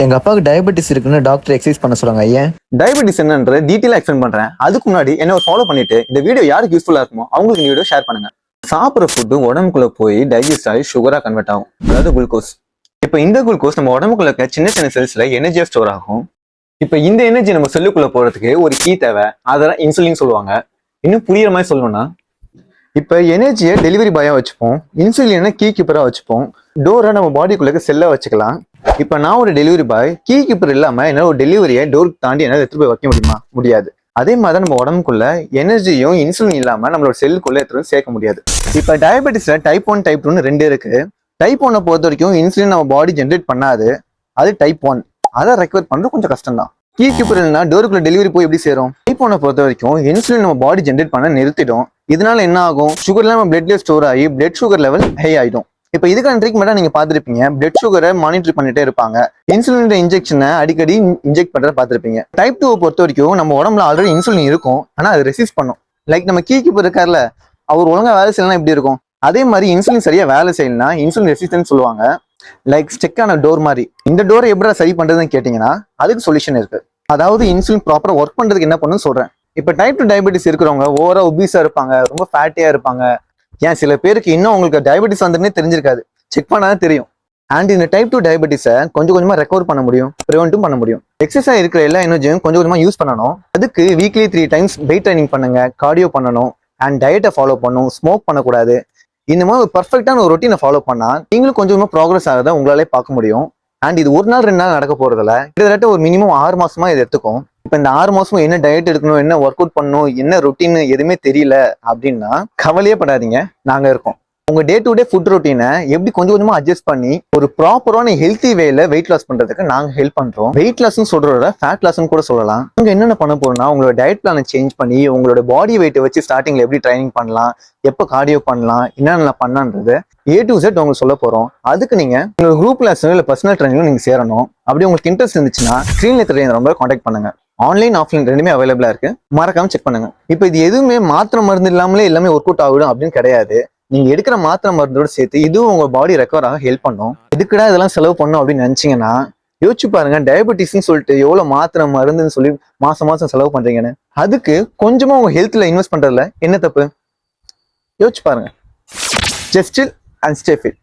எங்க அப்பாவுக்கு டயபெட்டிஸ் இருக்குன்னு டாக்டர் எக்ஸசைஸ் பண்ண சொல்லுங்க. ஏன்? டயபெட்டிஸ் என்னன்ற டீட்டெயிலாக எக்ஸ்பிளைன் பண்றேன். அதுக்கு முன்னாடி என்ன ஃபாலோ பண்ணிட்டு இந்த வீடியோ யாருக்கு யூஸ்ஃபுல்லா இருக்குமோ அவங்களுக்கு இந்த வீடியோ ஷேர் பண்ணுங்க. சாப்பிட்ற ஃபுட்டு உடம்புக்குள்ள போய் டைஜஸ்ட் ஆகி சுகரா கன்வெர்ட் ஆகும், அதாவது குளுக்கோஸ். இப்போ இந்த குளுக்கோஸ் நம்ம உடம்புக்குள்ள இருக்க சின்ன சின்ன செல்ஸ்ல எனர்ஜியா ஸ்டோர் ஆகும். இப்போ இந்த எனர்ஜி நம்ம செல்லுக்குள்ள போறதுக்கு ஒரு கீ தேவை, அதெல்லாம் இன்சுலின் சொல்லுவாங்க. இன்னும் புரியுற மாதிரி சொல்லணும்னா, இப்போ எனர்ஜியை டெலிவரி பாயா வச்சுப்போம், இன்சுலினை கீ கீப்பரா வச்சுப்போம், டோரை நம்ம பாடிக்குள்ள செல்ல வச்சுக்கலாம். இப்போ நான் ஒரு டெலிவரி பாய், கீ கீப்பர் இல்லாம என்ன ஒரு டெலிவரியை டோருக்கு தாண்டி என்னால் எடுத்துட்டு போய் வைக்க முடியுமா? முடியாது. அதே மாதிரி நம்ம உடம்புக்குள்ள எனர்ஜியும் இன்சுலின் இல்லாம நம்மளோட செல்லுக்குள்ள எடுத்து சேர்க்க முடியாது. இப்போ டயபெட்டிஸ்ல டைப் 1 டைப் 2 2 இருக்கு. டைப் 1 பொறுத்த வரைக்கும் இன்சுலின் நம்ம பாடி ஜென்ரேட் பண்ணாது, அது டைப் 1. அதை ரெக்கவர் பண்றது கொஞ்சம் கஷ்டம் தான். கீ கீப்பர் இல்லைன்னா டோருக்குள்ள டெலிவரி போய் எப்படி சேரும்? டைப் 1 பொறுத்த வரைக்கும் இன்சுலின் நம்ம பாடி ஜென்ரேட் பண்ண நிறுத்திடும். இதனால என்ன ஆகும்? சுகர்லாம் நம்ம பிளட்ல ஸ்டோர் ஆகி பிளட் சுகர் லெவல் ஹை ஆயிடும். இப்போ இதுக்கான ட்ரீட்மெண்ட்டா நீங்க பார்த்துருப்பீங்க, பிளட் சுகரை மானிட்டர் பண்ணிட்டே இருப்பாங்க, இன்சுலின் இன்ஜெக்ஷனை அடிக்கடி இன்ஜெக்ட் பண்றத பார்த்துருப்பீங்க. டைப் 2 பொறுத்த வரைக்கும் நம்ம உடம்புல ஆல்ரெடி இன்சுலின் இருக்கும், ஆனா அது ரெசிஸ்ட் பண்ணும். லைக் நம்ம கீ கீப்பர் இருக்கார்ல, அவர் ஒழுங்கா வேலை செய்யலாம் எப்படி இருக்கும்? அதே மாதிரி இன்சுலின் சரியா வேலை செய்யலனா இன்சுலின் ரெசிஸ்டன்ஸ் சொல்லுவாங்க. லைக் ஸ்டெக்கான டோர் மாதிரி. இந்த டோரை எப்படி சரி பண்றதுன்னு கேட்டீங்கன்னா அதுக்கு சொல்யூஷன் இருக்கு. அதாவது இன்சுலின் ப்ராப்பரா ஒர்க் பண்றதுக்கு என்ன பண்ணுன்னு சொல்றேன். இப்போ டைப் 2 டயபெட்டிஸ் இருக்கிறவங்க ஓவரா ஒபீஸா இருப்பாங்க, ரொம்ப ஃபேட்டியா இருப்பாங்க. ஏன் சில பேருக்கு இன்னும் உங்களுக்கு டயபெட்டிஸ் வந்துன்னே தெரிஞ்சிருக்காது, செக் பண்ணாதான் தெரியும். அண்ட் இந்த டைப் 2 டயபெட்டிஸை கொஞ்சம் கொஞ்சமா ரெக்கவர் பண்ண முடியும், ப்ரிவென்ட்டும் பண்ண முடியும். எக்ஸசைஸ் இருக்கிற எல்லா எனர்ஜியும் கொஞ்சம் கொஞ்சமா யூஸ் பண்ணணும். அதுக்கு வீக்லி 3 டைம்ஸ் வெயிட் ட்ரைனிங் பண்ணுங்க, கார்டியோ பண்ணணும், அண்ட் டயட்டை ஃபாலோ பண்ணணும், ஸ்மோக் பண்ணக்கூடாது. இந்த மாதிரி ஒரு பர்ஃபெக்டான ஒரு ரொட்டீனை ஃபாலோ பண்ணா நீங்களும் கொஞ்சம் கொஞ்சமா ப்ராக்ரஸ் ஆகிறத உங்களாலே பார்க்க முடியும். அண்ட் இது ஒரு நாள் 2 நாள் நடக்க போறதில்ல, கிட்டத்தட்ட ஒரு மினிமம் 6 மாசமா இது எடுத்துக்கும். இப்போ இந்த 6 மாசமும் என்ன டயட் எடுக்கணும், என்ன ஒர்க் அவுட் பண்ணணும், என்ன ரொட்டீன் எதுவுமே தெரியல அப்படின்னா கவலையே படாதீங்க, நாங்க இருக்கோம். உங்க டே டு டே ஃபுட் ரொட்டீனை எப்படி கொஞ்சம் கொஞ்சமா அட்ஜஸ்ட் பண்ணி ஒரு ப்ராப்பரான ஹெல்த்தி வேல வெயிட் லாஸ் பண்றதுக்கு நாங்க ஹெல்ப் பண்றோம். வெயிட் லாஸ்ன்னு சொல்றத ஃபேட் லாஸ்ன்னு கூட சொல்லலாம். நீங்க என்னென்ன பண்ண போறோம்னா, உங்களோட டயட் பிளானை சேஞ்ச் பண்ணி உங்களோட பாடி வெயிட்டை வச்சு ஸ்டார்டிங்ல எப்படி ட்ரைனிங் பண்ணலாம், எப்போ கார்டியோ பண்ணலாம், என்னென்ன பண்ணான்றது A to Z உங்களுக்கு சொல்ல போறோம். அதுக்கு நீங்க உங்க குரூப் கிளாஸ்ல இல்ல பர்சனல் ட்ரைனிங்ல நீங்க சேரணும். அப்படி உங்களுக்கு இன்ட்ரெஸ்ட் இருந்துச்சுன்னா ஸ்கிரீன்ல தெரிய நம்பரை கான்டாக்ட் பண்ணுங்க. ஆன்லைன் ஆஃப்லைன் ரெண்டுமே அவைலபிளா இருக்கு, மறக்காம செக் பண்ணுங்க. இப்போ இது எதுவுமே மாத்திரை மருந்து இல்லாமலே எல்லாமே ஒர்க் அவுட் ஆகிடும் அப்படின்னு கிடையாது. நீங்க எடுக்கிற மாத்திரை மருந்தோட சேர்த்து இதுவும் உங்க பாடி ரெக்கவர் ஆக ஹெல்ப் பண்ணும். எதுக்குடா இதெல்லாம் செலவு பண்ணும் அப்படின்னு நினைச்சீங்கன்னா யோசிச்சு பாருங்க. டயபெட்டிஸ்ன்னு சொல்லிட்டு எவ்வளவு மாத்திரை மருந்துன்னு சொல்லி மாசம் மாசம் செலவு பண்றீங்கன்னு. அதுக்கு கொஞ்சமா உங்க ஹெல்த்ல இன்வெஸ்ட் பண்றதுல என்ன தப்பு? யோசிச்சு பாருங்க. Just chill and stay fit.